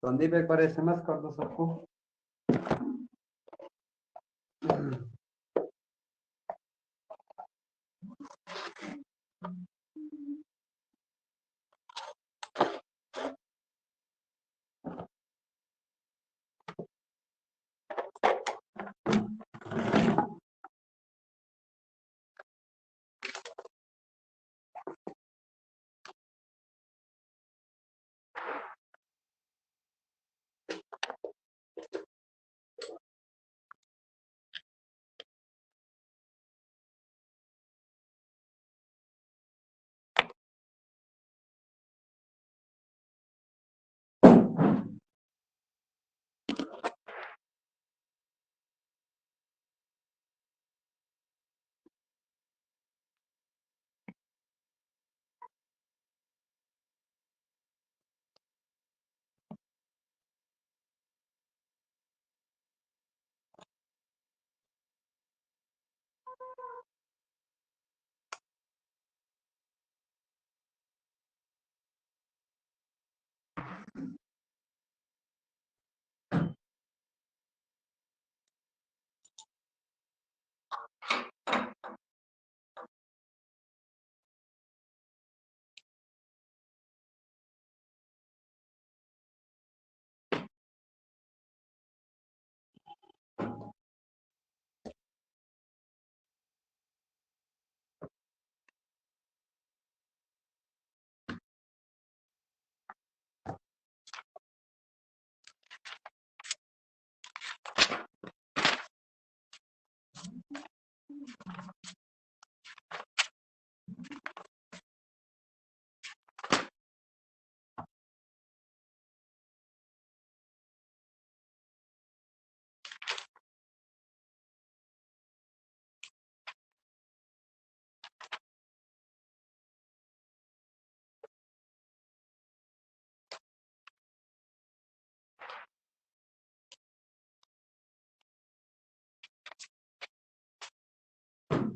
संदीप एक बार SMS कर दो सबको।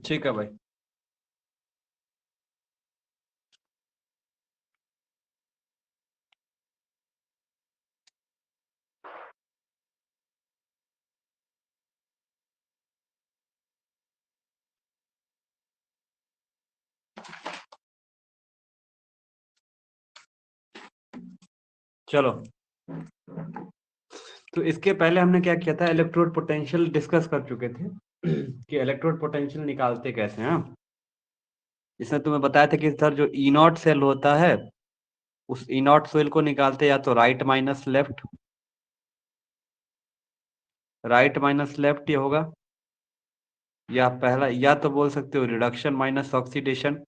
ठीक है भाई। चलो, तो इसके पहले हमने क्या किया था, इलेक्ट्रोड पोटेंशियल डिस्कस कर चुके थे कि इलेक्ट्रोड पोटेंशियल निकालते कैसे हैं। इसमें तुम्हें बताया था कि सर जो ई नॉट सेल होता है, उस ई नॉट सेल को निकालते या तो right minus left, right minus left ये होगा, या पहला, या तो बोल सकते हो reduction minus oxidation,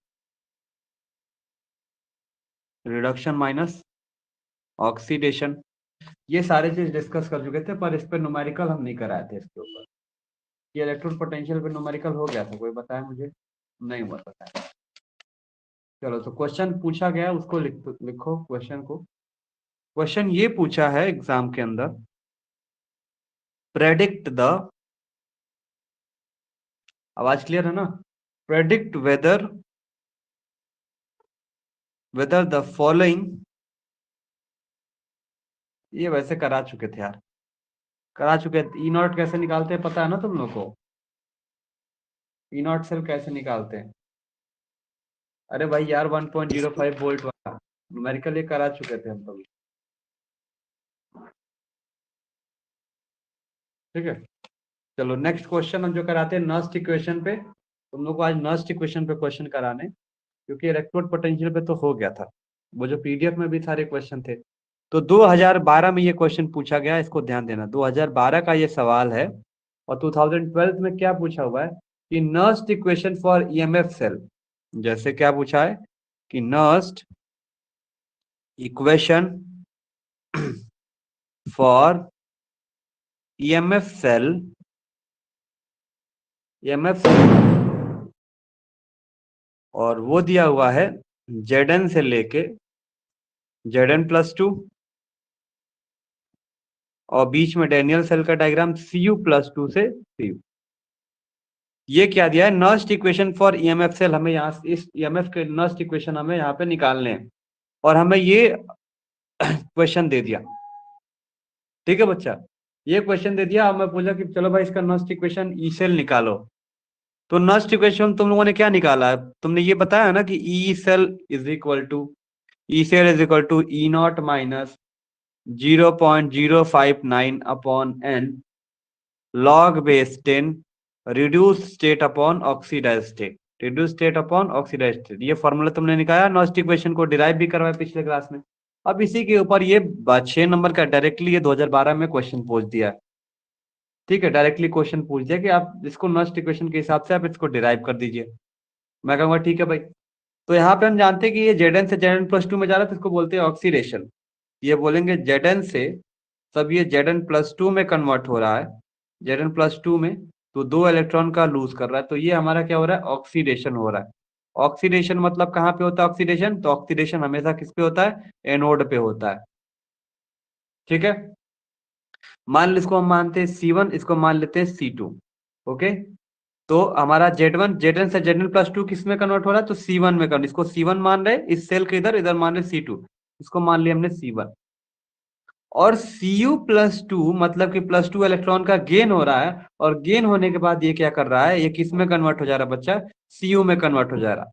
reduction minus oxidation. ये सारे चीज डिस्कस कर चुके थे, पर इस पे न्यूमेरिकल हम नहीं कराए थे इसके ऊपर। ये इलेक्ट्रॉन पोटेंशियल पे न्यूमेरिकल हो गया था, कोई बताया मुझे? नहीं हुआ बताया। चलो, तो क्वेश्चन पूछा गया उसको लिखो क्वेश्चन को। क्वेश्चन ये पूछा है एग्जाम के अंदर, प्रेडिक्ट द, आवाज क्लियर है ना? प्रेडिक्ट वेदर द फॉलोइंग, ये वैसे करा चुके थे यार, करा चुके। ई नॉट कैसे निकालते हैं पता है ना तुम लोग को? ई नॉट सेल कैसे निकालते हैं? अरे भाई यार, 1.05 वोल्ट वाला न्यूमेरिकल ये करा चुके थे हम लोग। ठीक है, चलो नेक्स्ट क्वेश्चन हम जो कराते हैं नस्ट इक्वेशन पे। तुम लोग को आज नस्ट इक्वेशन पे क्वेश्चन कराने, क्योंकि इलेक्ट्रोड पोटेंशियल पे तो हो गया था, वो जो पीडीएफ में भी सारे क्वेश्चन थे। तो 2012 में ये क्वेश्चन पूछा गया, इसको ध्यान देना, 2012 का ये सवाल है। और 2012 में क्या पूछा हुआ है कि Nernst equation for EMF cell, जैसे क्या पूछा है कि Nernst equation for EMF cell, EMF, और वो दिया हुआ है Zn से लेके Zn+2, और बीच में डेनियल सेल का डायग्राम Cu+2 से Cu। ये क्या दिया है, Nernst equation for EMF cell. हमें यहाँ इस ईएमएफ के नस्ट इक्वेशन हमें यहाँ पे निकालने हैं, और हमें ये क्वेश्चन दे दिया ठीक है बच्चा, ये क्वेश्चन दे दिया। अब मैं पूछा कि चलो भाई इसका नॉस्ट इक्वेशन ई सेल निकालो। तो नॉस्ट इक्वेशन तुम लोगों ने क्या निकाला है, तुमने ये बताया ना कि E cell is equal to E naught minus 0.059 upon N log base 10 reduced state upon oxidized state, reduced state upon oxidized state। ये फॉर्मूला तुमने निकाला, नॉस्ट इक्वेशन को डिराइव भी करवाया पिछले क्लास में। अब इसी के ऊपर ये 6 नंबर का डायरेक्टली ये 2012 में क्वेश्चन पूछ दिया। ठीक है, डायरेक्टली क्वेश्चन पूछ दिया कि आप इसको नॉस्ट इक्वेशन के हिसाब से आप इसको डिराइव कर दीजिए। मैं कहूंगा ठीक है भाई। तो यहाँ पे हम जानते हैं कि ये जेड से जेड प्लस टू में जा रहा है, तो इसको बोलते हैं ऑक्सीडेशन। ये बोलेंगे जेड से, तब ये जेड प्लस टू में कन्वर्ट हो रहा है, जेड प्लस टू में, तो 2 इलेक्ट्रॉन का लूज कर रहा है, तो ये हमारा क्या हो रहा है, ऑक्सीडेशन हो रहा है। ऑक्सीडेशन मतलब कहाँ पे होता है ऑक्सीडेशन, तो ऑक्सीडेशन हमेशा किस पे होता है, एनोड पे होता है। ठीक है, मान लो इसको हम मानते हैं C1, इसको मान लेते हैं C2। ओके, तो हमारा जेड वन से जेड प्लस टू किस में कन्वर्ट हो रहा है, तो C1 में कन्वर्ट, इसको C1 मान रहे, इस सेल के इधर इधर मान रहे C2, इसको मान लिया हमने C1। और Cu+2 मतलब कि प्लस टू इलेक्ट्रॉन का गेन हो रहा है, और गेन होने के बाद ये क्या कर रहा है, ये किस में कन्वर्ट हो जा रहा है बच्चा, Cu में कन्वर्ट हो जा रहा है।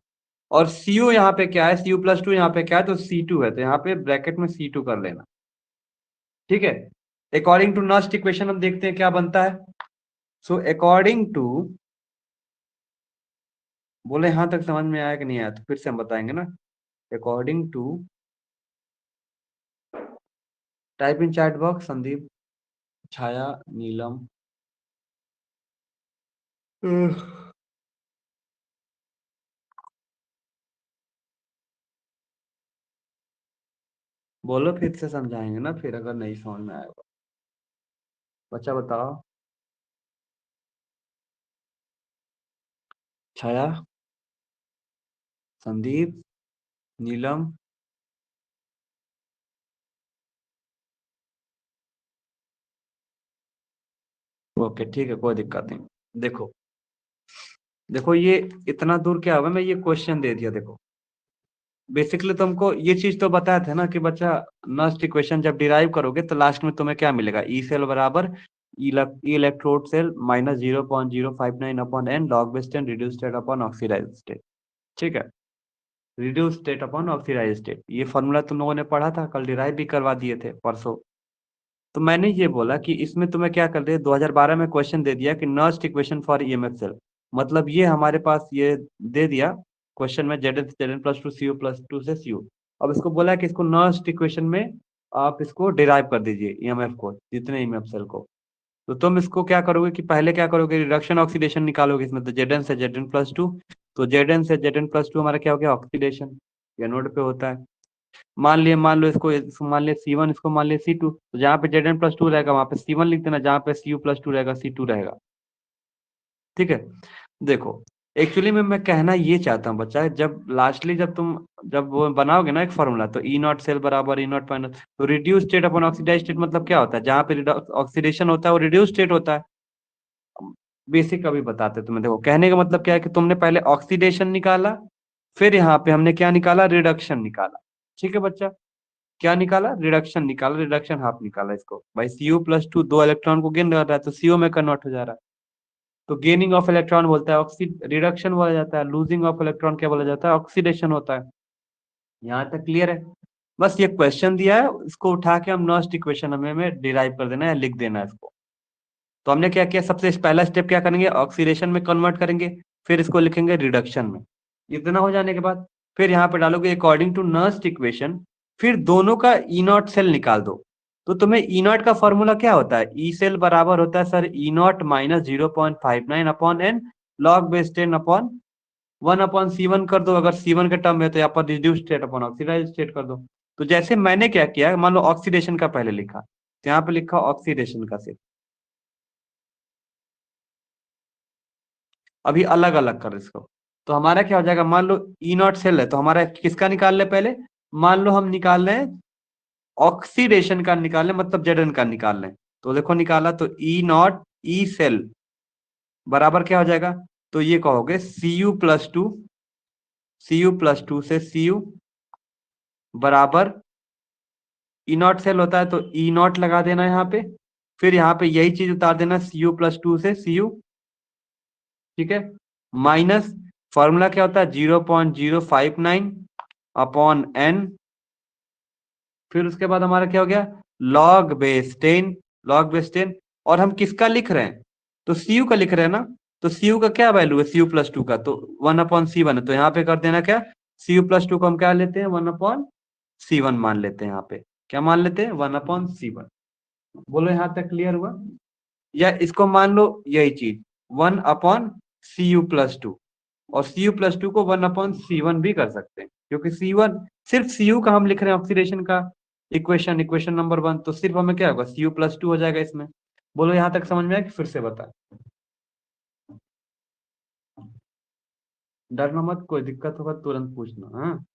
और Cu यहाँ पे क्या है, Cu+2 यहाँ पे क्या है, तो C2 है, तो यहाँ पे ब्रैकेट में C2 कर लेना। ठीक है, अकॉर्डिंग टू नॉस्ट इक्वेशन हम देखते हैं क्या बनता है। सो अकॉर्डिंग टू, बोले यहां तक समझ में आया कि नहीं आया, तो फिर से हम बताएंगे ना। According to, type in chat box Sandeep, Chhaya, Neelam. बोलो, फिर से समझाएंगे ना, फिर अगर नहीं समझ में आएगा। बच्चा बताओ, छाया, संदीप, नीलम। ओके ठीक है, कोई दिक्कत नहीं। देखो, देखो ये इतना दूर क्या होगा, मैं ये क्वेश्चन दे दिया। देखो बेसिकली तुमको ये चीज तो बताया था ना कि बच्चा, नॉस्ट इक्वेशन जब डिराइव करोगे तो लास्ट में तुम्हें क्या मिलेगा, ई सेल बराबर E electrode cell minus 0.059 upon N log base 10 reduce state upon oxidise state. ठीक है, reduce state upon oxidise state, ये फॉर्मूला तुम लोगों ने पढ़ा था, कल डिराइव भी करवा दिए थे परसों। तो मैंने ये बोला कि इसमें तुम्हें क्या कर दिया, 2012 में क्वेश्चन दे दिया कि नॉस्ट इक्वेशन फॉर ईएमएफ सेल, मतलब ये हमारे पास ये दे दिया क्वेश्चन में, जेड प्लस टू CU+2 से CU। अब इसको बोला कि इसको नॉस्ट इक्वेशन में आप इसको डिराइव कर दीजिए ईएमएफ को, जितने ईएमएफ सेल को। तो तुम इसको क्या करोगे कि पहले क्या करोगे, रिडक्शन ऑक्सीडेशन निकालोगे इसमें, तो जेड एन से जेड एन प्लस टू, तो जेड एन से जेड एन प्लस टू हमारा क्या हो गया, ऑक्सीडेशन, ये नोड पे होता है। मान लो इसको मान लिया C1, इसको मान लिया C2, तो जहाँ पे जेड एन प्लस टू रहेगा वहां पे C1 लिख देना, जहाँ पे CU+2 रहेगा C2 रहेगा। ठीक है, देखो एक्चुअली में मैं कहना ये चाहता हूँ बच्चा, जब लास्टली जब तुम जब वो बनाओगे ना एक फॉर्मूला, तो ई नॉट सेल बराबर ई नॉट माइनस, तो reduce state upon oxidise state मतलब क्या होता है, जहाँ पे ऑक्सीडेशन होता है वो रिड्यूस स्टेट होता है। बेसिक अभी बताते हैं तुम्हें। देखो कहने का मतलब क्या है कि तुमने पहले ऑक्सीडेशन निकाला, फिर यहाँ पे हमने क्या निकाला, रिडक्शन निकाला। ठीक है बच्चा, क्या निकाला, रिडक्शन निकाला, रिडक्शन हाफ निकाला। इसको भाई Cu+2 दो इलेक्ट्रॉन को गेन कर रहा है, तो CO में कन्वर्ट हो जा रहा है, तो गेनिंग ऑफ इलेक्ट्रॉन बोलता है ऑक्सी रिडक्शन बोला जाता है, लूजिंग ऑफ इलेक्ट्रॉन क्या बोला जाता है, ऑक्सीडेशन होता है। यहाँ तक क्लियर है। बस ये क्वेश्चन दिया है, इसको उठा के हम नॉस्ट इक्वेशन हमें डिराइव कर देना है, लिख देना है इसको। तो हमने क्या किया, सबसे पहला स्टेप क्या करेंगे, ऑक्सीडेशन में कन्वर्ट करेंगे, फिर इसको लिखेंगे रिडक्शन में। इतना हो जाने के बाद फिर यहाँ पे डालोगे अकॉर्डिंग टू नॉस्ट इक्वेशन, फिर दोनों का ई नॉट सेल निकाल दो। तो तुम्हें ई नॉट का फॉर्मूला क्या होता है, ई सेल बराबर होता है sir E naught minus 0.59 upon N log base 10 upon 1/C1 कर दो, अगर C1 के टर्म में, तो यहाँ पर reduce state upon oxidise state कर दो। तो जैसे मैंने क्या किया, मान लो ऑक्सीडेशन का पहले लिखा, तो यहाँ पे लिखा ऑक्सीडेशन का सेल। अभी अलग अलग कर इसको, तो हमारा क्या हो जाएगा, मान लो ई नॉट सेल है, तो हमारा किसका निकाल ले पहले, मान लो हम निकाल रहे हैं ऑक्सीडेशन का, निकाल लें मतलब जेड एन का निकाल लें। तो देखो निकाला, तो ई नॉट ई सेल बराबर क्या हो जाएगा, तो ये कहोगे Cu+2 से Cu बराबर ई नॉट सेल होता है तो ई नॉट लगा देना यहाँ पे, फिर यहाँ पे यही चीज उतार देना Cu+2 से Cu, ठीक है, माइनस फॉर्मूला क्या होता है 0.059 अपॉन n, फिर उसके बाद हमारा क्या हो गया log बेस 10, log बेस 10, और हम किसका लिख रहे हैं, तो Cu का लिख रहे हैं ना, तो Cu का क्या वैल्यू है Cu+2 का, तो 1/C1 है, तो यहाँ पे कर देना क्या Cu+2 को हम क्या लेते हैं 1/C1 मान लेते हैं, यहाँ पे क्या मान लेते हैं 1/C1। बोलो यहाँ तक क्लियर हुआ, या इसको मान लो यही चीज 1/Cu+2, और Cu+2 को 1/C1 भी कर सकते हैं, क्योंकि C1 सिर्फ Cu का हम लिख रहे हैं ऑक्सीडेशन का इक्वेशन नंबर 1, तो सिर्फ हमें क्या होगा Cu+2 हो जाएगा इसमें। बोलो यहाँ तक समझ में आया कि फिर से बता, डरना मत, कोई दिक्कत होगा तुरंत पूछना। हाँ,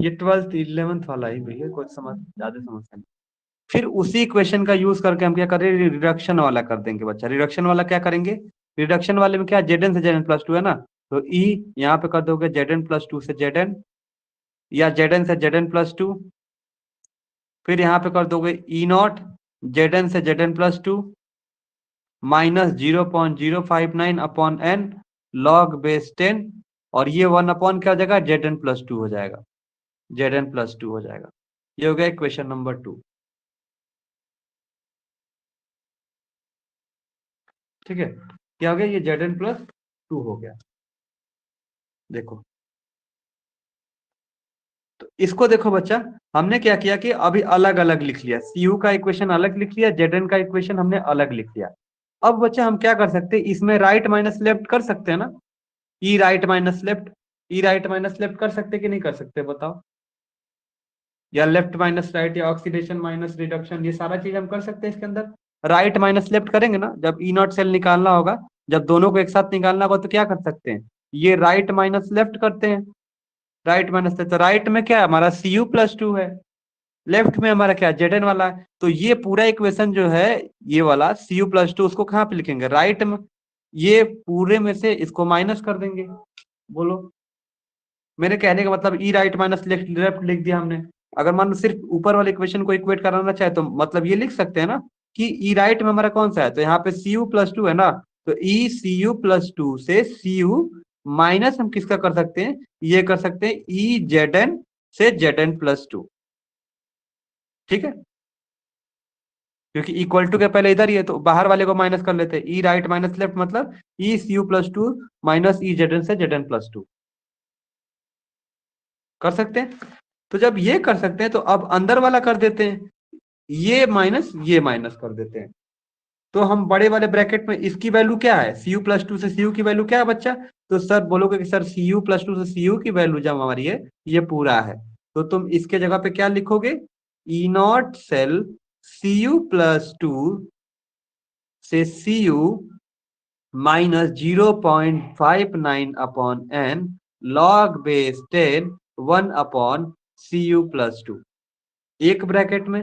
ये 12th 11th वाला ही भैया, कोई समझ ज्यादा समस्या नहीं। फिर उसी इक्वेशन का यूज करके हम क्या करेंगे रिडक्शन वाला कर देंगे बच्चा। रिडक्शन वाला क्या करेंगे, रिडक्शन वाले में क्या Zn से Zn+2 है ना, तो E यहाँ पे कर दोगे Zn+2 से Zn, या Zn से Zn+2, फिर यहाँ पे कर दोगे E0 Zn से Zn+2 minus 0.059 upon n log base 10, और ये 1 अपॉन क्या हो जाएगा Zn+2 हो जाएगा, Zn+2 हो जाएगा। ये हो गया इक्वेशन नंबर 2, ठीक है, क्या हो गया ये Zn+2 हो गया। देखो, तो इसको देखो बच्चा, हमने क्या किया कि अभी अलग अलग लिख लिया, Cu का इक्वेशन अलग लिख लिया, Zn का इक्वेशन हमने अलग लिख लिया। अब बच्चा हम क्या कर सकते हैं, इसमें राइट माइनस लेफ्ट कर सकते हैं ना, ई राइट माइनस लेफ्ट, ई राइट माइनस लेफ्ट कर सकते कि नहीं कर सकते बताओ, या लेफ्ट माइनस राइट, या ऑक्सीडेशन माइनस रिडक्शन, ये सारा चीज हम कर सकते हैं इसके अंदर। राइट माइनस लेफ्ट करेंगे ना, जब ई नॉट सेल निकालना होगा, जब दोनों को एक साथ निकालना होगा तो क्या कर सकते हैं, ये राइट माइनस लेफ्ट करते हैं, राइट माइनस लेफ्ट, तो राइट में क्या है हमारा Cu+2 है, लेफ्ट में हमारा क्या Zn वाला है, तो ये पूरा इक्वेशन जो है ये वाला Cu+2 उसको कहाँ पे लिखेंगे राइट में, ये पूरे में से इसको माइनस कर देंगे। बोलो, मेरे कहने का मतलब ई राइट माइनस लेफ्ट लिख दिया हमने। अगर मान लो सिर्फ ऊपर वाले इक्वेशन को इक्वेट कराना चाहे तो मतलब ये लिख सकते हैं ना कि ई राइट में हमारा कौन सा है, तो यहाँ पे Cu+2 है ना, तो ई Cu+2 से Cu माइनस हम किसका कर सकते हैं, ये कर सकते हैं ई Zn से Zn+2, ठीक है, क्योंकि इक्वल टू के पहले इधर ही है तो बाहर वाले को माइनस कर लेते हैं, ई राइट माइनस लेफ्ट मतलब ई Cu+2 माइनस ई Zn से Zn+2 कर सकते हैं। तो जब ये कर सकते हैं तो अब अंदर वाला कर देते हैं, ये माइनस कर देते हैं, तो हम बड़े वाले ब्रैकेट में इसकी वैल्यू क्या है Cu+2 से Cu की वैल्यू क्या है बच्चा, तो सर बोलोगे कि सर Cu+2 से Cu की वैल्यू जब हमारी है ये पूरा है, तो तुम इसके जगह पे क्या लिखोगे ई नॉट सेल Cu+2 से Cu minus 0.59 upon n log base 10 1/Cu+2 एक ब्रैकेट में,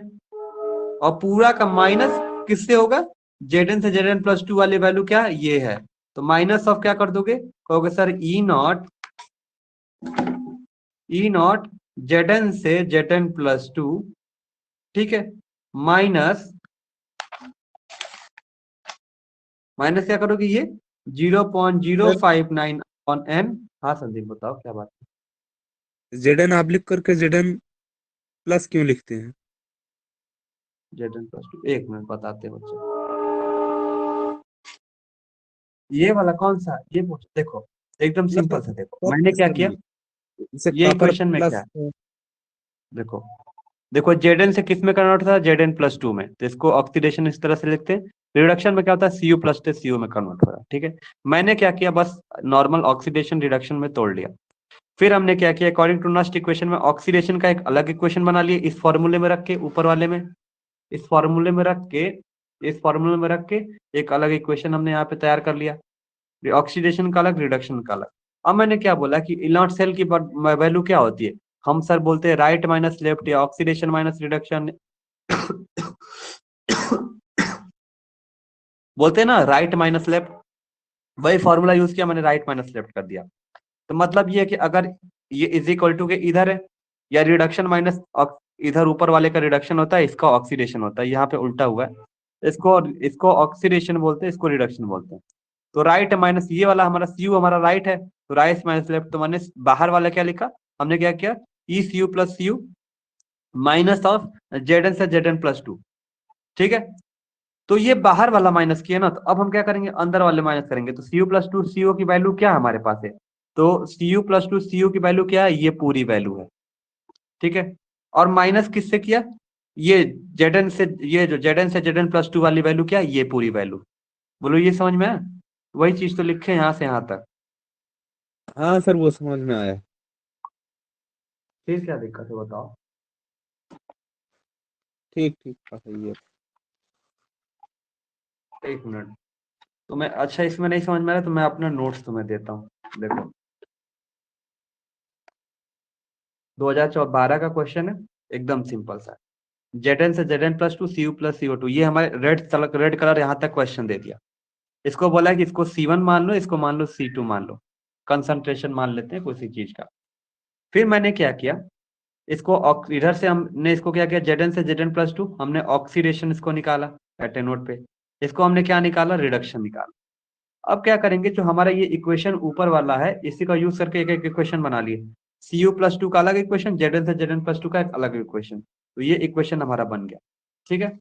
और पूरा का माइनस किससे होगा Zn से Zn+2 वाली वैल्यू क्या ये है, तो माइनस ऑफ क्या कर दोगे, कहोगे सर ई नॉट Zn से Zn+2, ठीक है, माइनस क्या करोगे ये 0.059 ऑन n। हाँ संदीप बताओ क्या बात है, Zn आप लिख करके Zn+ क्यों लिखते हैं? Zn+2 एक मिनट बताते हैं बच्चे, ये वाला कौन सा ये पूछ देखो, एकदम सिंपल से देखो मैंने क्या किया, इसे ये कॉपर इक्वेशन में क्या प्लस। है, देखो देखो Zn से किस में कन्वर्ट होता है Zn+2 में, तो इसको ऑक्सीडेशन इस तरह से लिखते हैं, रिडक्शन में क्या होता है Cu+ से Cu में कन्वर्ट हो रहा है, ठीक है। मैंने क्या किया बस नॉर्मल ऑक्सीडेशन रिडक्शन में तोड़ लिया, फिर हमने क्या किया अकॉर्डिंग टू नस्ट इक्वेशन में ऑक्सीडेशन का एक अलग इक्वेशन बना लिया, इस फॉर्मूले में रख के ऊपर वाले में, इस फॉर्मूले में रख के एक अलग इक्वेशन हमने यहाँ पे तैयार कर लिया, ऑक्सीडेशन का अलग रिडक्शन का अलग। अब मैंने क्या बोला कि इनॉट सेल की वैल्यू क्या होती है, हम सर बोलते हैं राइट माइनस लेफ्ट या ऑक्सीडेशन माइनस रिडक्शन बोलते हैं ना राइट माइनस लेफ्ट, वही फॉर्मूला यूज किया मैंने, राइट माइनस लेफ्ट कर दिया। तो मतलब ये है कि अगर ये इज इक्वल टू के इधर है, या रिडक्शन माइनस इधर ऊपर वाले का रिडक्शन होता है, इसका ऑक्सीडेशन होता है, यहाँ पे उल्टा हुआ है, इसको ऑक्सीडेशन बोलते हैं, इसको रिडक्शन बोलते हैं। तो राइट माइनस ये वाला हमारा सी हमारा राइट है, तो राइट माइनस लेफ्ट, तो मैंने बाहर वाला क्या लिखा, हमने क्या किया, E C U plus C U minus of Z N से जेड एन प्लस टू, ठीक है। तो ये बाहर वाला माइनस किया ना, तो अब हम क्या करेंगे, अंदर वाले माइनस करेंगे। तो C U plus two C U की वैल्यू क्या हमारे पास है, तो C U plus two C U की वैल्यू क्या है, ये पूरी वैल्यू है, ठीक है। और माइनस किससे किया, ये जेड से, ये जो जेड से जेड एन प्लस टू वाली वैल्यू क्या है, ये पूरी वैल्यू। बोलो ये समझ में आया, वही चीज तो लिखे यहाँ से यहाँ तक। हाँ सर, वो समझ में आया। फिर क्या दिक्कत है बताओ। ठीक ठीक सही है। एक मिनट, तो मैं अच्छा इसमें नहीं समझ में आ रहा, तो मैं अपना नोट्स तुम्हें देता हूँ, देखो 2012 का क्वेश्चन है, एकदम सिंपल सा, जेड एन से Z N plus two C U plus CO two, ये हमारे रेड कलर यहाँ तक क्वेश्चन दे दिया। इसको बोला है कि इसको C1 मान लो, इसको मान लो C2 मान लो, कंसंट्रेशन मान लेते हैं किसी चीज का। फिर मैंने क्या किया, इसको इधर से हमने इसको क्या किया, जेड से जेड एन प्लस टू, हमने ऑक्सीडेशन इसको निकाला एट ए नोट पे, इसको हमने क्या निकाला, रिडक्शन निकाला। अब क्या करेंगे, जो हमारा ये इक्वेशन ऊपर वाला है, इसी का यूज करके एक एक इक्वेशन बना लिए, सी यू प्लस टू का अलग इक्वेशन, जेड एन से जेड एन प्लस टू का एक अलग इक्वेशन, तो ये इक्वेशन हमारा बन गया, ठीक है।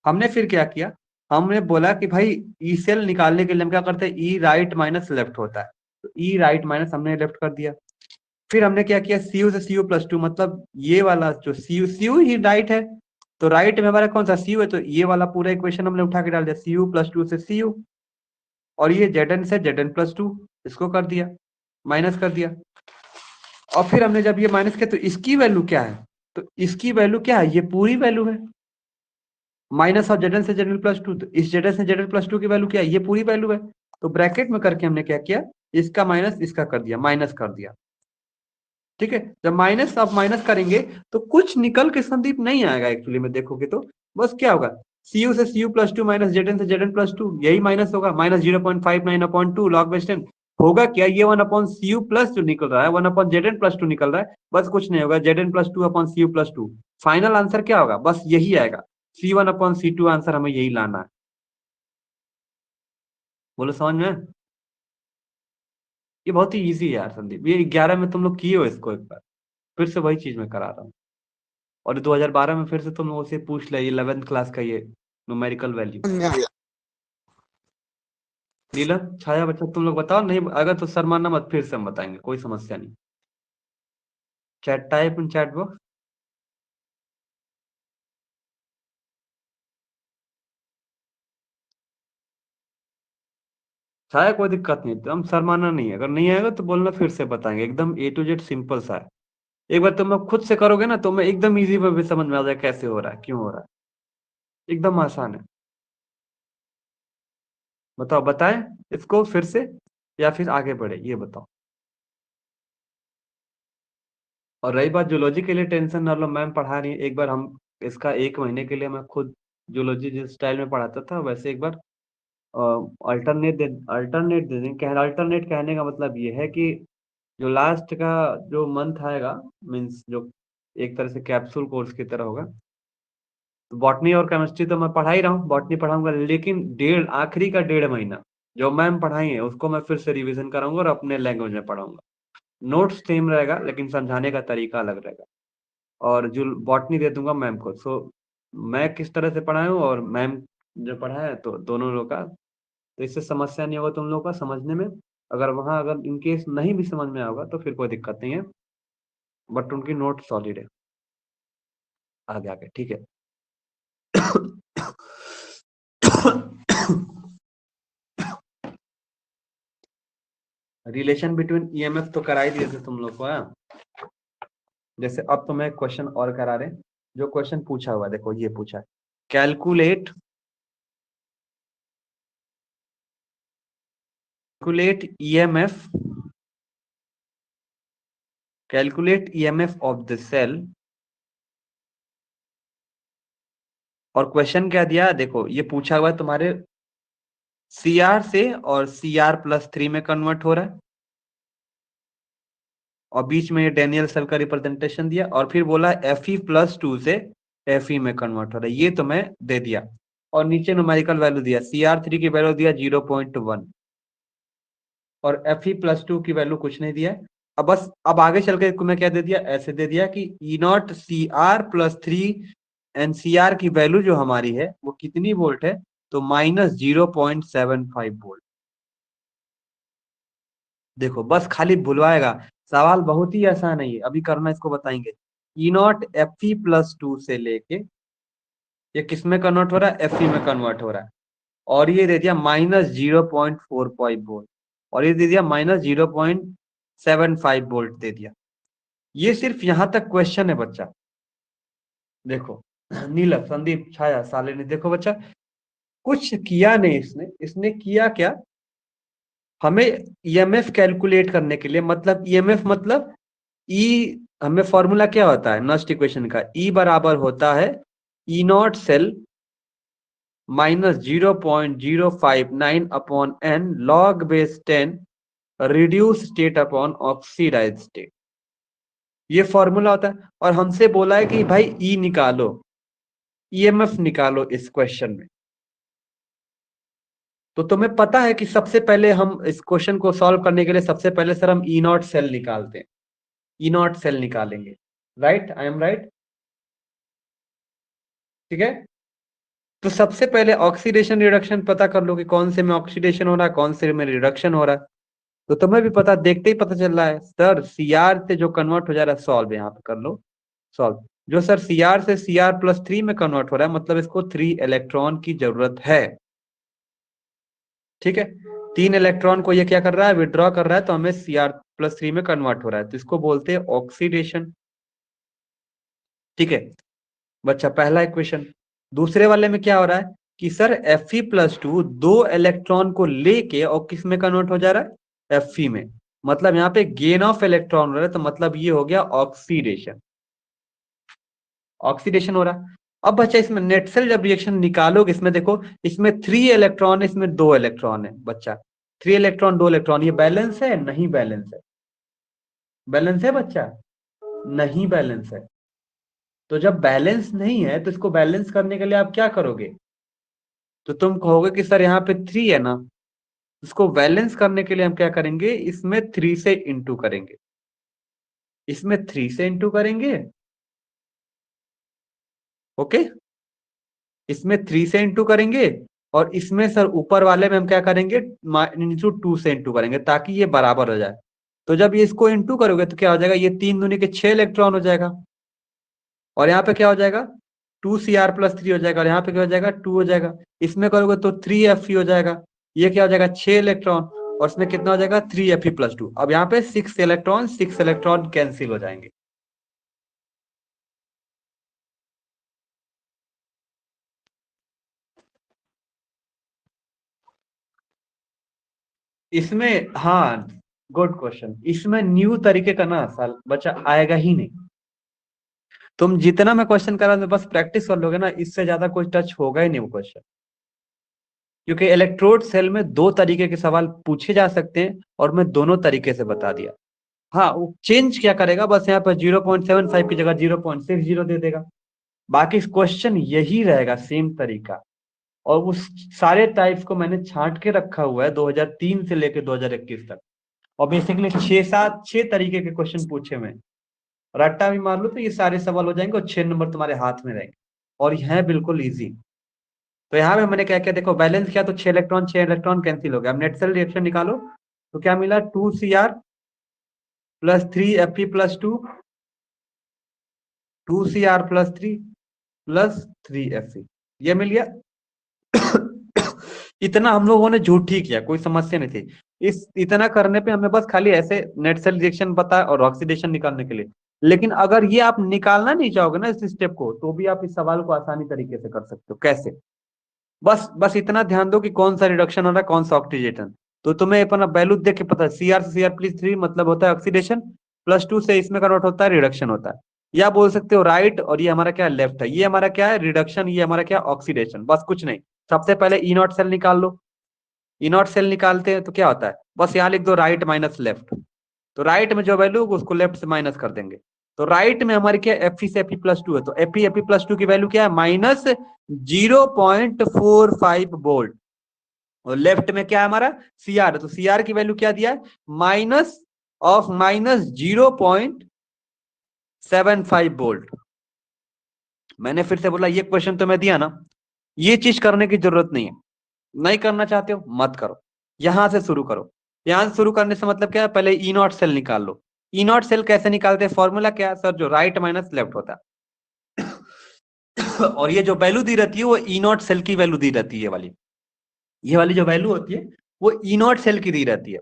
हमने फिर क्या किया, हमने बोला कि भाई ई सेल निकालने के लिए हम क्या करते हैं, ई राइट माइनस लेफ्ट होता है, तो ई राइट माइनस हमने लेफ्ट कर दिया। फिर हमने क्या किया, सी यू से सी यू प्लस टू, मतलब ये वाला जो सी यू ही राइट है, तो राइट में हमारा कौन सा सी यू है, तो ये वाला पूरा इक्वेशन हमने उठा के डाल दिया, सी यू प्लस टू से सी यू, और ये जेड एन से जेड एन प्लस टू, इसको कर दिया, माइनस कर दिया। और फिर हमने जब ये माइनस किया, तो इसकी वैल्यू क्या है, तो इसकी वैल्यू क्या है, ये पूरी वैल्यू है, माइनस ऑफ जेड एन से जेड एन प्लस टू, तो इस जेड एन से जेड एन प्लस टू की वैल्यू क्या है, ये पूरी वैल्यू है। तो ब्रैकेट में करके हमने क्या किया, इसका माइनस इसका कर दिया, माइनस कर दिया, ठीक है। जब माइनस आप माइनस करेंगे, तो कुछ निकल के संदीप नहीं आएगा एक्चुअली में, देखोगे तो बस क्या होगा, सी यू से C U plus two minus Z N से जेड एन प्लस टू, यही माइनस होगा, माइनस 0.59/2 लॉग बाई 10 होगा क्या, ये 1 अपॉन सी यू प्लस जो निकल रहा है, 1 upon Z N plus two निकल रहा है, बस कुछ नहीं होगा, Z N plus two upon C U plus two. Final answer क्या होगा, बस यही आएगा, C1 अपॉन C2 आंसर हमें यही लाना है। बोलो समझ में, ये बहुत ही इजी है यार संदीप, ये 11 में तुम लोग किए हो इसको एक बार, फिर से वही चीज मैं करा रहा हूँ। और 2012 में फिर से तुम लोगों से पूछ लिया, 11th क्लास का ये न्यूमेरिकल वैल्यू। नीलम छाया बच्चा तुम लोग बताओ, नहीं अगर तो सर मानना मत, फिर से हम बताएंगे, कोई समस्या नहीं। Chat type in chat box. Chhaya कोई दिक्कत नहीं, तो हम सर मानना नहीं है, अगर नहीं आएगा तो बोलना, फिर से बताएंगे, एकदम A to Z सिंपल सा है। एक बार तुम लोग खुद से करोगे ना, तो मैं एकदम इजी वे में समझ में आ जाए कैसे हो रहा है, क्यों हो रहा है, एकदम आसान है। बताओ, बताएं इसको फिर से या फिर आगे बढ़े, ये बताओ। और रही बात जूलॉजी के लिए, टेंशन ना लो, मैम पढ़ा रही है, एक बार हम इसका 1 महीने के लिए मैं खुद जूलॉजी जिस स्टाइल में पढ़ाता था, वैसे एक बार अल्टरनेट दे देंगे। अल्टरनेट कहने का मतलब ये है कि जो लास्ट का जो मंथ आएगा, मीन्स जो एक तरह से कैप्सूल कोर्स की तरह होगा, तो बॉटनी और केमिस्ट्री तो मैं पढ़ा ही रहा हूँ, बॉटनी पढ़ाऊंगा, लेकिन आखिरी का 1.5 महीना जो मैम पढ़ाई है, उसको मैं फिर से रिवीजन कराऊंगा और अपने लैंग्वेज में पढ़ाऊंगा। नोट्स सेम रहेगा, लेकिन समझाने का तरीका अलग रहेगा। और जो बॉटनी दे दूंगा मैम को, सो मैं किस तरह से पढ़ाया हूँ और मैम जो पढ़ाया है, तो दोनों लोग का, तो इससे समस्या नहीं होगा तुम लोग का समझने में। अगर इनकेस नहीं भी समझ में आएगा, तो फिर कोई दिक्कत नहीं है, बट उनकी नोट सॉलिड है, आगे आगे, ठीक है। रिलेशन बिटवीन ईएमएफ तो करा ही दिए थे तुम लोग को, हाँ? जैसे अब तो मैं क्वेश्चन और करा रहे हैं, जो क्वेश्चन पूछा हुआ देखो, ये पूछा है, calculate EMF, calculate EMF of the cell. और क्वेश्चन क्या दिया देखो, ये पूछा हुआ है तुम्हारे CR से, और CR+3 में कन्वर्ट हो रहा है, और बीच में ये डेनियल सेल का रिप्रेजेंटेशन दिया, और फिर बोला Fe+2 से Fe में कन्वर्ट हो रहा है, ये तो मैं दे दिया। और नीचे न्यूमेरिकल वैल्यू दिया, Cr3 की वैल्यू दिया 0.1 और Fe+2 की वैल्यू कुछ नहीं दिया। अब बस अब आगे चल के मैं क्या दे दिया, ऐसे दे दिया कि E0 Cr+3 एंड Cr की वैल्यू जो हमारी है वो कितनी वोल्ट है, तो -0.75 वोल्ट। देखो बस खाली भुलवाएगा, सवाल बहुत ही आसान है, ये अभी करना इसको बताएंगे। E0 Fe+2 से लेके ये किस में कन्वर्ट हो रहा है, Fe में कन्वर्ट हो रहा है, और ये दे दिया -0.45 वोल्ट, और ये दे दिया -0.75 वोल्ट दे दिया। ये सिर्फ यहां तक क्वेश्चन है बच्चा। देखो नीलक, संदीप, छाया, सालिनी, देखो बच्चा कुछ किया नहीं इसने। इसने किया क्या, हमें ईएमएफ कैलकुलेट करने के लिए, मतलब ईएमएफ मतलब ई, हमें फॉर्मूला क्या होता है नस्ट इक्वेशन का, ई बराबर होता है E0 cell -0.059 upon n log base 10 reduce state upon oxidise state, ये फॉर्मूला होता है। और हमसे बोला है कि भाई ई निकालो, ईएमएफ निकालो इस क्वेश्चन में। तो तुम्हें पता है कि सबसे पहले हम इस क्वेश्चन को सॉल्व करने के लिए सबसे पहले सर हम E0 सेल निकालते हैं, E0 सेल निकालेंगे, राइट, आई एम राइट, ठीक है। तो सबसे पहले ऑक्सीडेशन रिडक्शन पता कर लो कि कौन से में ऑक्सीडेशन हो रहा है, कौन से में रिडक्शन हो रहा है। तो तुम्हें भी पता, देखते ही पता चल रहा है सर Cr से जो कन्वर्ट हो जा रहा है, सॉल्व यहाँ पे कर लो, सॉल्व। जो सर Cr से Cr+3 में कन्वर्ट हो रहा है, मतलब इसको 3 इलेक्ट्रॉन की जरूरत है, ठीक है। 3 इलेक्ट्रॉन को ये क्या कर रहा है, विड्रॉ कर रहा है, तो हमें Cr+3 में कन्वर्ट हो रहा है, तो इसको बोलते हैं ऑक्सीडेशन, ठीक है बच्चा, पहला इक्वेशन। दूसरे वाले में क्या हो रहा है कि सर Fe+2 2 इलेक्ट्रॉन को लेके और किस में कन्वर्ट हो जा रहा है, Fe में, मतलब यहाँ पे गेन ऑफ इलेक्ट्रॉन हो रहा है, तो मतलब ये हो गया ऑक्सीडेशन, ऑक्सीडेशन हो रहा है। अब बच्चा इसमें नेट सेल जब रिएक्शन निकालोगे, इसमें देखो, इसमें 3 इलेक्ट्रॉन है, इसमें 2 इलेक्ट्रॉन है बच्चा, 3 इलेक्ट्रॉन 2 इलेक्ट्रॉन, ये बैलेंस है नहीं बैलेंस है, बैलेंस है बच्चा, नहीं बैलेंस है। तो जब बैलेंस नहीं है तो इसको बैलेंस करने के लिए आप क्या करोगे, तो तुम कहोगे कि सर यहाँ पे 3 है ना, इसको बैलेंस करने के लिए हम क्या करेंगे, इसमें 3 से इंटू करेंगे, इसमें 3 से इंटू करेंगे, ओके, इसमें 3 से इंटू करेंगे, और इसमें सर ऊपर वाले में हम क्या करेंगे, -2 से इंटू करेंगे, ताकि ये बराबर हो जाए। तो जब ये इसको इंटू करोगे तो क्या हो जाएगा, ये 3 दूनी के 6 इलेक्ट्रॉन हो जाएगा, और यहाँ पे क्या हो जाएगा 2Cr+3 हो जाएगा, और यहाँ पे क्या हो जाएगा 2 हो जाएगा। इसमें करोगे तो 3Fe हो जाएगा, ये क्या हो जाएगा 6 इलेक्ट्रॉन, और इसमें कितना हो जाएगा 3Fe+2। अब यहाँ पे 6 इलेक्ट्रॉन कैंसिल हो जाएंगे। इसमें हाँ, गुड क्वेश्चन, इसमें न्यू तरीके का ना साल बच्चा आएगा ही नहीं। तुम जितना मैं क्वेश्चन करा बस प्रैक्टिस कर लोगे ना, इससे ज्यादा कोई टच होगा ही नहीं वो क्वेश्चन, क्योंकि इलेक्ट्रोड सेल में 2 तरीके के सवाल पूछे जा सकते हैं, और मैं दोनों तरीके से बता दिया। हाँ, वो चेंज क्या करेगा, बस यहाँ पर 0.75 की जगह 0.60 दे देगा, बाकी क्वेश्चन यही रहेगा, सेम तरीका। और उस सारे टाइप्स को मैंने छांट के रखा हुआ है 2003 से लेकर 2021 तक, और बेसिकली 6 तरीके के क्वेश्चन पूछे हुए हैं। रट्टा भी मार लो तो ये सारे सवाल हो जाएंगे, और 6 नंबर तुम्हारे हाथ में रहेंगे, और यह है बिल्कुल इजी। तो यहाँ पे मैंने क्या किया, देखो बैलेंस किया तो 6 इलेक्ट्रॉन कैंसिल हो गया। अब नेट सेल रिएक्शन निकालो, तो क्या मिला 2Cr+3Fe+2, 2Cr+3+3Fe, ये मिल गया। इतना हम लोगों ने झूठ ही किया, कोई समस्या नहीं थी। इस इतना करने पे हमें बस खाली ऐसे नेट सेल रिएक्शन पता है और ऑक्सीडेशन निकालने के लिए। लेकिन अगर ये आप निकालना नहीं चाहोगे ना इस स्टेप को, तो भी आप इस सवाल को आसानी तरीके से कर सकते हो। कैसे, बस बस इतना ध्यान दो कि कौन सा रिडक्शन हो रहा है, कौन सा ऑक्सीडेशन। तो तुम्हें अपना वैल्यू देख के पता है, Cr से Cr+3 मतलब होता है ऑक्सीडेशन, +2 से इसमें कन्वर्ट होता है रिडक्शन होता है। या बोल सकते हो राइट, और ये हमारा क्या लेफ्ट है, ये हमारा क्या है रिडक्शन, ये हमारा क्या ऑक्सीडेशन, बस कुछ नहीं। सबसे पहले E0 सेल निकाल लो। E0 सेल निकालते हैं तो क्या होता है, बस यहाँ लिख दो राइट माइनस लेफ्ट, तो राइट में जो वैल्यू होगा उसको लेफ्ट से माइनस कर देंगे। तो राइट में हमारी क्या Fe से Fe+2 है, तो Fe+2 की वैल्यू क्या है -0.45 वोल्ट। और लेफ्ट में क्या है हमारा Cr है, तो Cr की वैल्यू क्या दिया है -75 वोल्ट। मैंने फिर से बोला ये क्वेश्चन तो मैं दिया ना, ये चीज करने की जरूरत नहीं है, नहीं करना चाहते हो मत करो, यहां से शुरू करो। यहां से शुरू करने से मतलब क्या है, पहले ई नॉट सेल निकाल लो। ई नॉट सेल कैसे निकालते हैं, फॉर्मूला क्या है सर, जो राइट माइनस लेफ्ट होता है और ये जो वैल्यू दी रहती है वो ई नॉट सेल की वैल्यू दी रहती है, ये वाली जो वैल्यू होती है वो ई नॉट सेल की दी रहती है।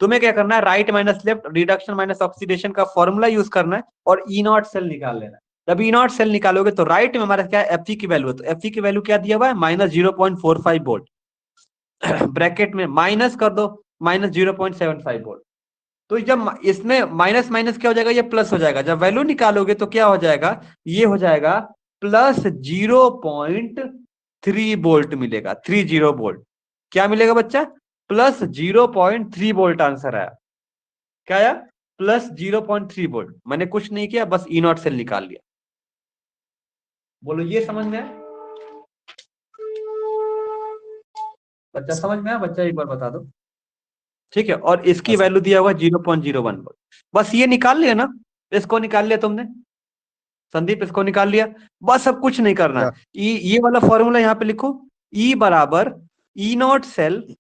तुम्हें क्या करना है, right minus left, reduction minus oxidation का फॉर्मूला यूज करना है और ई नॉट सेल निकाल लेना है। जब ई नॉट सेल निकालोगे तो राइट में हमारा क्या है Fe की वैल्यू है, तो Fe की वैल्यू क्या दिया हुआ है -0.45 वोल्ट। ब्रैकेट में माइनस कर दो -0.75 वोल्ट। तो जब इसमें माइनस माइनस क्या हो जाएगा, ये प्लस हो जाएगा। जब वैल्यू निकालोगे तो क्या हो जाएगा, ये हो जाएगा +0.3 वोल्ट मिलेगा, 30 वोल्ट। क्या मिलेगा बच्चा, +0.3 वोल्ट आंसर आया। क्या आया, +0.3 वोल्ट। मैंने कुछ नहीं किया, बस ई नॉट सेल निकाल लिया। बोलो ये समझ में आया बच्चा, समझ में आया बच्चा, एक बार बता दो। ठीक है, और इसकी वैल्यू दिया हुआ 0.01 वोल्ट। बस ये निकाल लिया ना, इसको निकाल लिया तुमने संदीप, इसको निकाल लिया। बस अब कुछ नहीं करना है, ये वाला फॉर्मूला यहाँ पे लिखो, E बराबर E not cell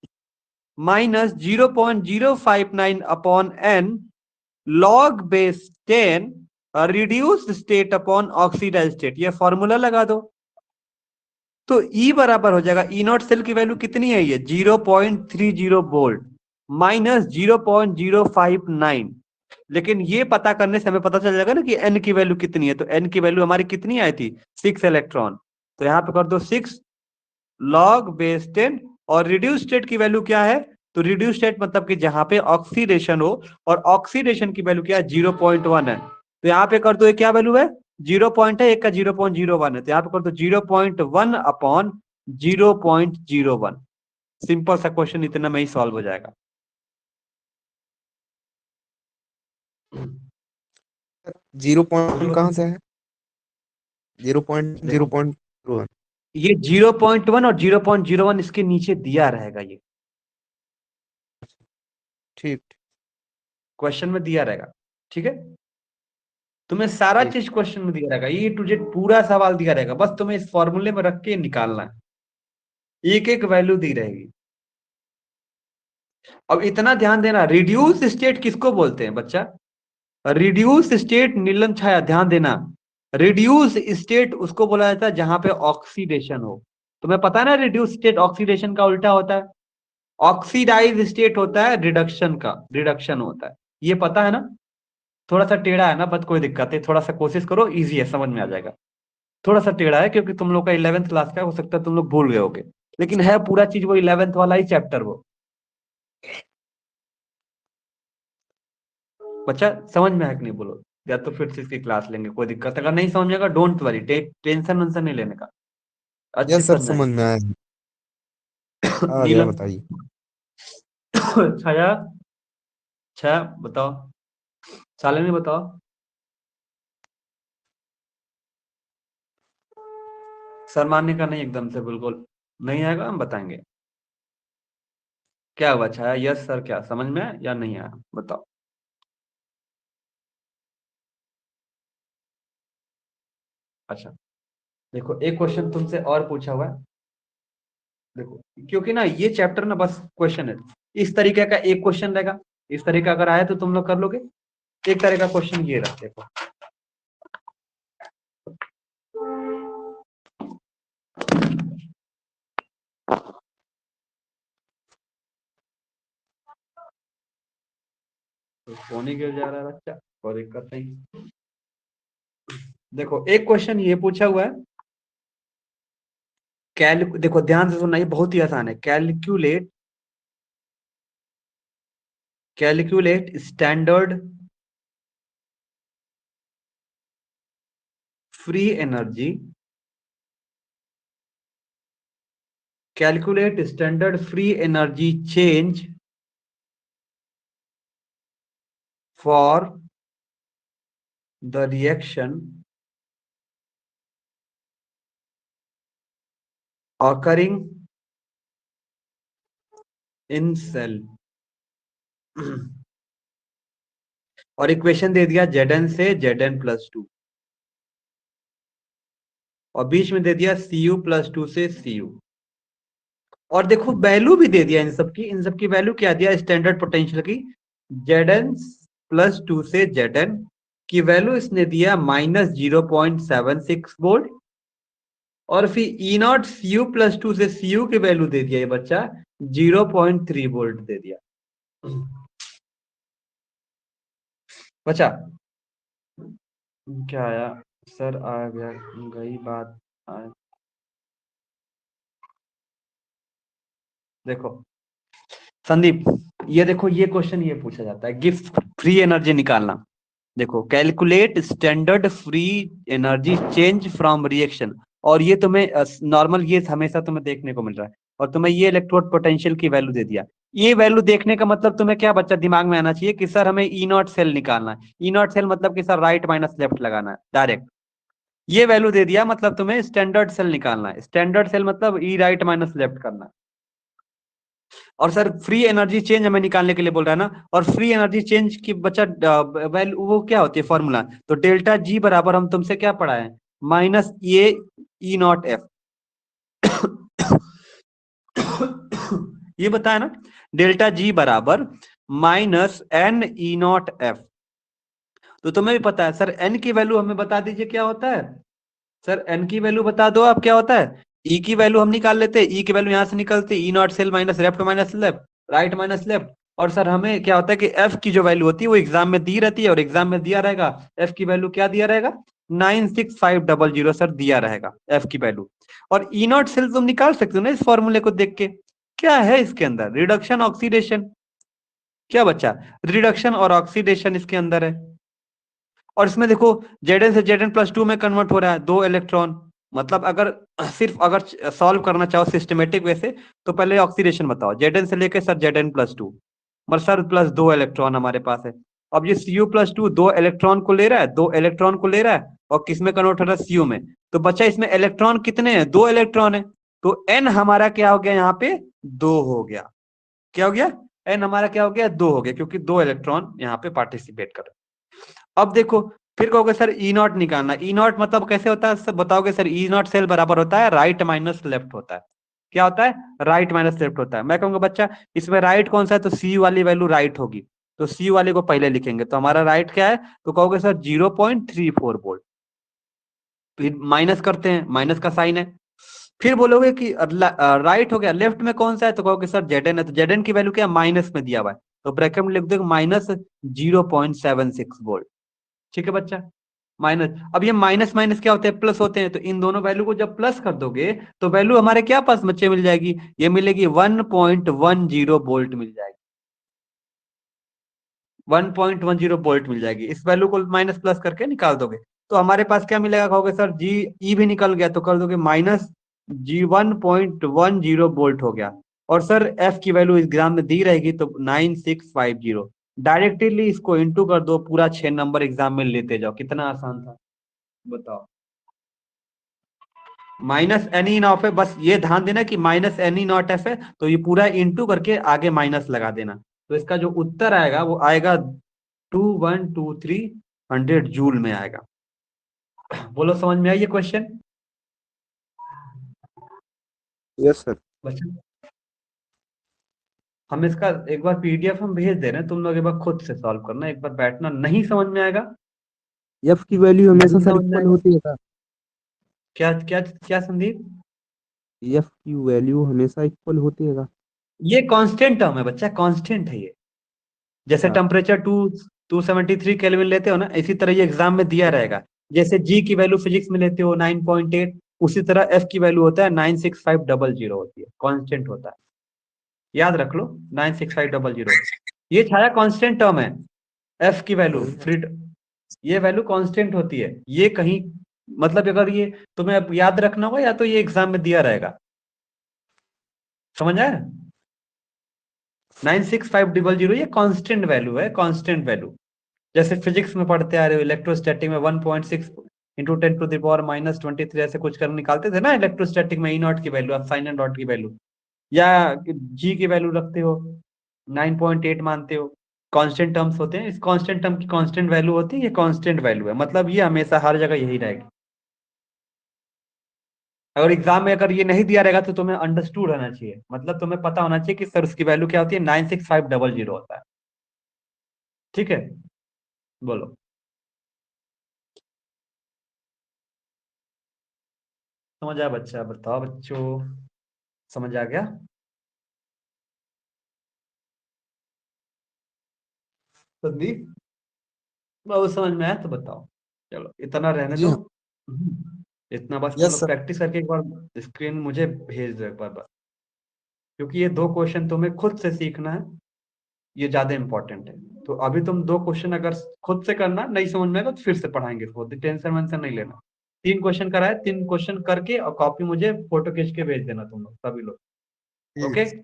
-0.059 upon n log base 10 reduced state upon oxidise state, ये फॉर्मूला लगा दो। तो E बराबर हो जाएगा, ई नॉट सेल की वैल्यू कितनी है, ये 0.30 वोल्ट -0.059। लेकिन ये पता करने से हमें पता चल जाएगा ना कि n की वैल्यू कितनी है। तो n की वैल्यू हमारी कितनी आई थी, 6 इलेक्ट्रॉन। तो यहाँ पे कर दो 6 log बेस 10, और रिड्यूस स्टेट की वैल्यू क्या है, तो रिड्यूस स्टेट मतलब कि जहां पे ऑक्सीडेशन हो, और ऑक्सीडेशन की वैल्यू क्या है 0.1 है। तो यहाँ पे कर दो, ये क्या वैल्यू है 0 पॉइंट है, एक का 0.01 है, तो यहाँ पे कर दो 0.1 अपॉन 0.01। सिंपल सा क्वेश्चन, इतना में ही सॉल्व हो जाएगा। 0.1 कहाँ से है? 0.0.01 देखो ये 0.1 और 0.01 इसके नीचे दिया रहेगा, ये ठीक क्वेश्चन में दिया रहेगा। ठीक है, तुम्हें सारा ठीक। चीज क्वेश्चन में दिया रहेगा, ये टू जेड पूरा सवाल दिया रहेगा, बस तुम्हें इस फॉर्मूले में रख के निकालना है, एक एक वैल्यू दी रहेगी। अब इतना ध्यान देना, रिड्यूस स्टेट किसको बोलते हैं बच्चा, रिड्यूस स्टेट, नीलम छाया ध्यान देना, रिड्यूस स्टेट उसको बोला जाता है जहां पे ऑक्सीडेशन हो। तुम्हें पता है ना, रिड्यूस स्टेट ऑक्सीडेशन का उल्टा होता है, ऑक्सीडाइज स्टेट होता है रिडक्शन का, रिडक्शन होता है, ये पता है ना। थोड़ा सा टेढ़ा है ना, बट कोई दिक्कत नहीं, थोड़ा सा कोशिश करो, इजी है, समझ में आ जाएगा। थोड़ा सा टेढ़ा है क्योंकि तुम लोग का 11th क्लास का, हो सकता है तुम लोग भूल गए होगे, लेकिन है पूरा चीज वो 11th वाला ही चैप्टर वो। बच्चा समझ में है कि नहीं, बोलो, या तो फिर से इसकी क्लास लेंगे, कोई दिक्कत अगर नहीं समझ में आएगा डोंट वरी, टेंशन वेंशन नहीं लेने का, अच्छे यस से सर, समझाएंगे। समझ में आया। आ गया, नीलम बताइए। छाया, छाया बताओ, शालिनी बताओ। सर मानने का नहीं, एकदम से बिल्कुल नहीं आएगा, हम बताएंगे। क्या हुआ छाया, यस सर, क्या समझ में आया या नहीं आया बताओ। अच्छा, देखो एक क्वेश्चन तुमसे और पूछा हुआ है, देखो क्योंकि ना ये चैप्टर ना बस क्वेश्चन है, इस तरीके का एक क्वेश्चन रहेगा, इस तरीके अगर आया तो तुम लोग कर लोगे। एक तरह का क्वेश्चन ये रहा, देखो तो फोन ही गिर जा रहा है बच्चा, कोई दिक्कत नहीं। देखो एक क्वेश्चन ये पूछा हुआ है, देखो ध्यान से सुनना, ये बहुत ही आसान है। Calculate, calculate standard free energy, calculate standard free energy change for the reaction occurring in cell और इक्वेशन दे दिया Zn से Zn+2 और बीच में दे दिया Cu+2 से Cu और देखो वैल्यू भी दे दिया इन सबकी वैल्यू क्या दिया स्टैंडर्ड पोटेंशियल की Zn+2 से Zn की वैल्यू इसने दिया -0.76 वोल्ट और फिर E0 Cu+2 से Cu की वैल्यू दे दिया ये बच्चा 0.3 वोल्ट दे दिया बच्चा क्या आया सर आ गया गई बात देखो संदीप ये देखो ये क्वेश्चन ये पूछा जाता है गिफ्ट फ्री एनर्जी निकालना देखो calculate standard free energy change from reaction और ये तुम्हें नॉर्मल ये हमेशा तुम्हें देखने को मिल रहा है और तुम्हें ये इलेक्ट्रोड पोटेंशियल की वैल्यू दे दिया ये वैल्यू देखने का मतलब तुम्हें क्या बच्चा दिमाग में आना चाहिए कि सर हमें ई नॉट सेल निकालना है ई नॉट सेल मतलब कि सर राइट माइनस लेफ्ट लगाना है डायरेक्ट ये वैल्यू दे दिया मतलब तुम्हें स्टैंडर्ड सेल निकालना है स्टैंडर्ड सेल मतलब ई राइट माइनस लेफ्ट करना है और सर फ्री एनर्जी चेंज हमें निकालने के लिए बोल रहा है ना और फ्री एनर्जी चेंज की बच्चा वैल्यू वो क्या होती है फॉर्मूला तो डेल्टा जी बराबर हम तुमसे क्या पढ़ा है minus A E naught F ये बताया ना डेल्टा जी बराबर minus N E naught F तो तुम्हें भी पता है सर एन की वैल्यू हमें बता दीजिए क्या होता है सर एन की वैल्यू बता दो आप क्या होता है ई की वैल्यू हम निकाल लेते हैं ई की वैल्यू यहां से निकलती E not cell minus left minus left right minus left और सर हमें क्या होता है कि एफ की जो वैल्यू होती है वो एग्जाम में दी रहती है और एग्जाम में दिया रहेगा एफ की वैल्यू क्या दिया रहेगा 96500 सर दिया रहेगा एफ की वैल्यू और ई नॉट सेल तुम निकाल सकते हो ना इस फॉर्मूले को देख के क्या है इसके अंदर रिडक्शन ऑक्सीडेशन क्या बच्चा रिडक्शन और ऑक्सीडेशन इसके अंदर है और इसमें देखो Zn से Zn+2 में कन्वर्ट हो रहा है 2 इलेक्ट्रॉन मतलब अगर सिर्फ अगर सॉल्व करना चाहो सिस्टमेटिक वे से तो पहले ऑक्सीडेशन बताओ Zn से लेके सर Zn+2 मगर सर प्लस 2 इलेक्ट्रॉन हमारे पास है अब ये Cu+2 2 इलेक्ट्रॉन को ले रहा है 2 इलेक्ट्रॉन को ले रहा है और किस में कन्वर्ट हो रहा है Cu में तो बच्चा इसमें इलेक्ट्रॉन कितने हैं 2 इलेक्ट्रॉन है तो n हमारा क्या हो गया यहाँ पे 2 हो गया क्या हो गया n हमारा क्या हो गया 2 हो गया क्योंकि 2 इलेक्ट्रॉन यहाँ पे पार्टिसिपेट कर रहे अब देखो फिर कहोगे सर ई नॉट निकालना ई नॉट मतलब कैसे होता है सब बताओगे सर ई नॉट सेल बराबर होता है राइट माइनस लेफ्ट होता है क्या होता है राइट माइनस लेफ्ट होता है मैं कहूंगा बच्चा इसमें राइट कौन सा है तो सी वाली वैल्यू राइट होगी तो सी वाले को पहले लिखेंगे तो हमारा राइट क्या है तो कहोगे सर 0.34 वोल्ट फिर माइनस करते हैं माइनस का साइन है फिर बोलोगे कि राइट हो गया लेफ्ट में कौन सा है तो कहोगे सर Zn है तो Zn की वैल्यू क्या माइनस में दिया हुआ है तो ब्रैकेट में लिख दो -0.76 वोल्ट ठीक है बच्चा माइनस अब ये माइनस माइनस क्या होते हैं प्लस होते हैं तो इन दोनों वैल्यू को जब प्लस कर दोगे तो वैल्यू हमारे क्या पास बच्चे मिल जाएगी ये मिलेगी 1.10 वोल्ट मिल जाएगी 1.10 वोल्ट मिल जाएगी इस वैल्यू को माइनस प्लस करके निकाल दोगे तो हमारे पास क्या मिलेगा कहोगे सर जी ई भी निकल गया तो कर दोगे -G1.10 वोल्ट हो गया और सर एफ की वैल्यू इस ग्राम में दी रहेगी तो 9650 डायरेक्टली इसको इंटू कर दो पूरा 6 नंबर एग्जाम में लेते जाओ कितना आसान था बताओ माइनस एन ई नॉट है बस ये ध्यान देना कि minus N E naught F है तो ये पूरा इंटू करके आगे माइनस लगा देना तो इसका जो उत्तर आएगा वो आएगा 212300 जूल में आएगा बोलो समझ में आई ये क्वेश्चन यस सर हम इसका एक बार पीडीएफ हम भेज दे रहे हैं तुम लोग एक बार खुद से सॉल्व करना एक बार बैठना नहीं समझ में आएगा एफ की वैल्यू हमेशा नहीं सर समझ में इक्वल आएगा होती है का क्या क्या क्या संदीप एफ की वैल्यू हमेशा इक्वल होती है का ये कांस्टेंट टर्म है बच्चा कांस्टेंट है ये जैसे हाँ टेम्परेचर 273 केल्विन लेते हो ना इसी तरह ये एग्जाम में दिया रहेगा जैसे जी की वैल्यू फिजिक्स में लेते हो 9.8 उसी तरह एफ की वैल्यू होता है 96500 होती है कांस्टेंट होता है याद रख लो 96500 ये छाया कांस्टेंट टर्म है एफ की वैल्यू फ्रीड ये वैल्यू कांस्टेंट होती है ये कहीं मतलब अगर ये तुम्हें अब याद रखना होगा या तो ये एग्जाम में दिया रहेगा समझ आया 96500 ये कांस्टेंट वैल्यू है कांस्टेंट वैल्यू जैसे फिजिक्स में पढ़ते आ रहे हो, इलेक्ट्रोस्टैटिक में 1.6 इंटू 10⁻⁻23 ऐसे कुछ कर निकालते थे ना इलेक्ट्रोस्टैटिक में, ई नॉट की वैल्यू, साइन एंड डॉट की वैल्यू, या जी की वैल्यू रखते हो 9.8 मानते हो। कांस्टेंट टर्म्स होते हैं, इस कांस्टेंट टर्म की कांस्टेंट वैल्यू होती है, ये कांस्टेंट वैल्यू है, मतलब ये हमेशा हर जगह यही रहेगी। अगर एग्जाम में अगर ये नहीं दिया रहेगा तो तुम्हें अंडरस्टूड होना चाहिए, मतलब तुम्हें पता होना चाहिए कि सर उसकी वैल्यू क्या होती है, 96500 होता है। ठीक है, बोलो। समझ आया बच्चा? बताओ बच्चों, समझ आ गया? संदीप, बहुत समझ में आया तो बताओ। चलो इतना रहने जी दो। हाँ। इतना बस तुम यस लोग सर। प्रैक्टिस करके एक बार स्क्रीन मुझे भेज दो एक बार बस, क्योंकि ये 2 क्वेश्चन तुम्हें खुद से सीखना है, ये ज्यादा इंपॉर्टेंट है। तो अभी तुम 2 क्वेश्चन अगर खुद से करना, नहीं समझ में आएगा तो फिर से पढ़ाएंगे, टेंशन वेंशन नहीं लेना। 3 क्वेश्चन कराए, 3 क्वेश्चन करके और कॉपी मुझे फोटो खींच के भेज देना तुम लोग सभी लोग। ठीक ओके। है।